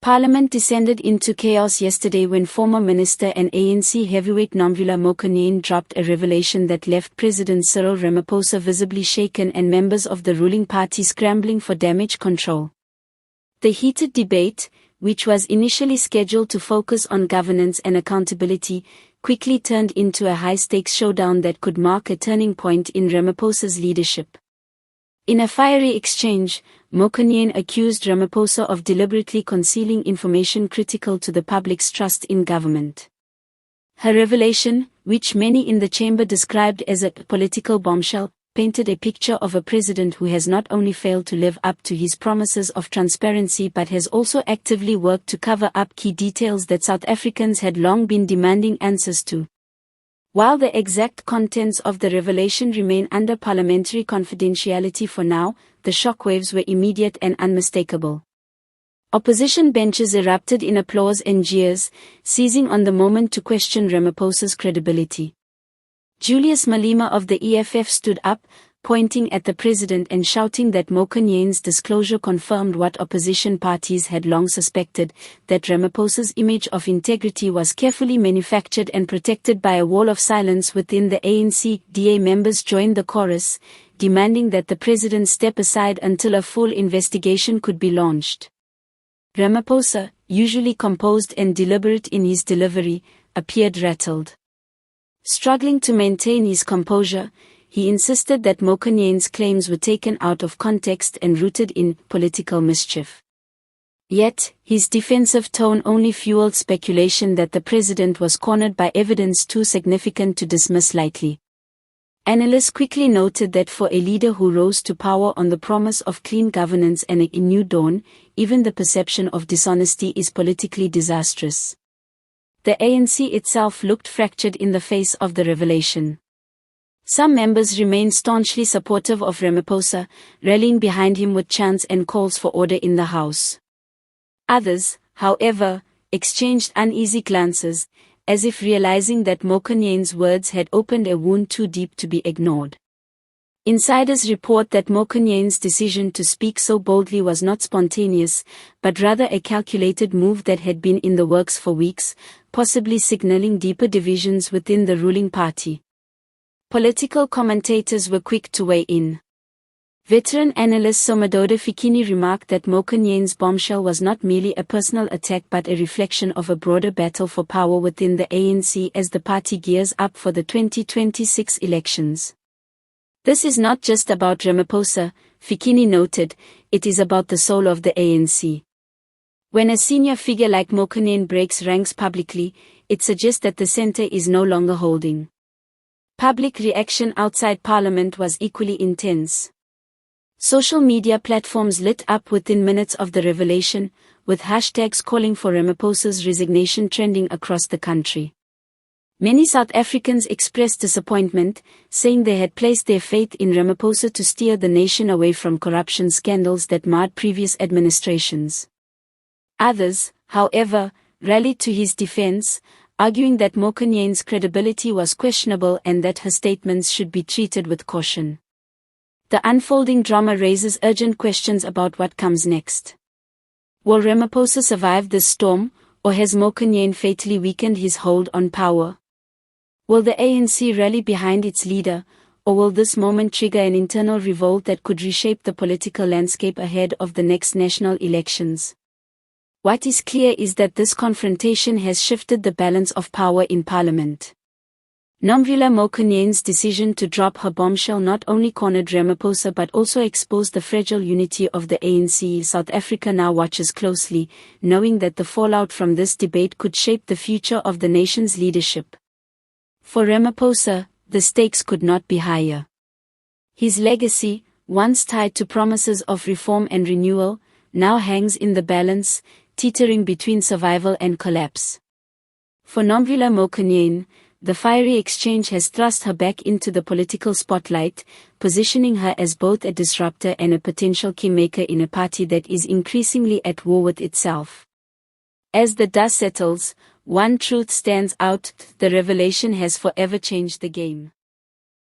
Parliament descended into chaos yesterday when former minister and ANC heavyweight Nomvula Mokonyane dropped a revelation that left President Cyril Ramaphosa visibly shaken and members of the ruling party scrambling for damage control. The heated debate, which was initially scheduled to focus on governance and accountability, quickly turned into a high-stakes showdown that could mark a turning point in Ramaphosa's leadership. In a fiery exchange, Mokonyane accused Ramaphosa of deliberately concealing information critical to the public's trust in government. Her revelation, which many in the chamber described as a political bombshell, painted a picture of a president who has not only failed to live up to his promises of transparency but has also actively worked to cover up key details that South Africans had long been demanding answers to. While the exact contents of the revelation remain under parliamentary confidentiality for now, the shockwaves were immediate and unmistakable. Opposition benches erupted in applause and jeers, seizing on the moment to question Ramaphosa's credibility. Julius Malema of the EFF stood up, pointing at the president and shouting that Mokonyane's disclosure confirmed what opposition parties had long suspected, that Ramaphosa's image of integrity was carefully manufactured and protected by a wall of silence within the ANC. DA members joined the chorus, demanding that the president step aside until a full investigation could be launched. Ramaphosa, usually composed and deliberate in his delivery, appeared rattled. Struggling to maintain his composure, he insisted that Mokonyane's claims were taken out of context and rooted in political mischief. Yet, his defensive tone only fueled speculation that the president was cornered by evidence too significant to dismiss lightly. Analysts quickly noted that for a leader who rose to power on the promise of clean governance and a new dawn, even the perception of dishonesty is politically disastrous. The ANC itself looked fractured in the face of the revelation. Some members remained staunchly supportive of Ramaphosa, rallying behind him with chants and calls for order in the House. Others, however, exchanged uneasy glances, as if realizing that Mokonyane's words had opened a wound too deep to be ignored. Insiders report that Mokonyane's decision to speak so boldly was not spontaneous, but rather a calculated move that had been in the works for weeks, possibly signaling deeper divisions within the ruling party. Political commentators were quick to weigh in. Veteran analyst Somadoda Fikini remarked that Mokonyane's bombshell was not merely a personal attack but a reflection of a broader battle for power within the ANC as the party gears up for the 2026 elections. This is not just about Ramaphosa, Fikini noted, it is about the soul of the ANC. When a senior figure like Mokonyane breaks ranks publicly, it suggests that the center is no longer holding. Public reaction outside Parliament was equally intense. Social media platforms lit up within minutes of the revelation, with hashtags calling for Ramaphosa's resignation trending across the country. Many South Africans expressed disappointment, saying they had placed their faith in Ramaphosa to steer the nation away from corruption scandals that marred previous administrations. Others, however, rallied to his defense, arguing that Mokonyane's credibility was questionable and that her statements should be treated with caution. The unfolding drama raises urgent questions about what comes next. Will Ramaphosa survive this storm, or has Mokonyane fatally weakened his hold on power? Will the ANC rally behind its leader, or will this moment trigger an internal revolt that could reshape the political landscape ahead of the next national elections? What is clear is that this confrontation has shifted the balance of power in Parliament. Nomvula Mokonyane's decision to drop her bombshell not only cornered Ramaphosa but also exposed the fragile unity of the ANC. South Africa now watches closely, knowing that the fallout from this debate could shape the future of the nation's leadership. For Ramaphosa, the stakes could not be higher. His legacy, once tied to promises of reform and renewal, now hangs in the balance, teetering between survival and collapse. For Nomvula Mokonyane, the fiery exchange has thrust her back into the political spotlight, positioning her as both a disruptor and a potential kingmaker in a party that is increasingly at war with itself. As the dust settles, one truth stands out: the revelation has forever changed the game.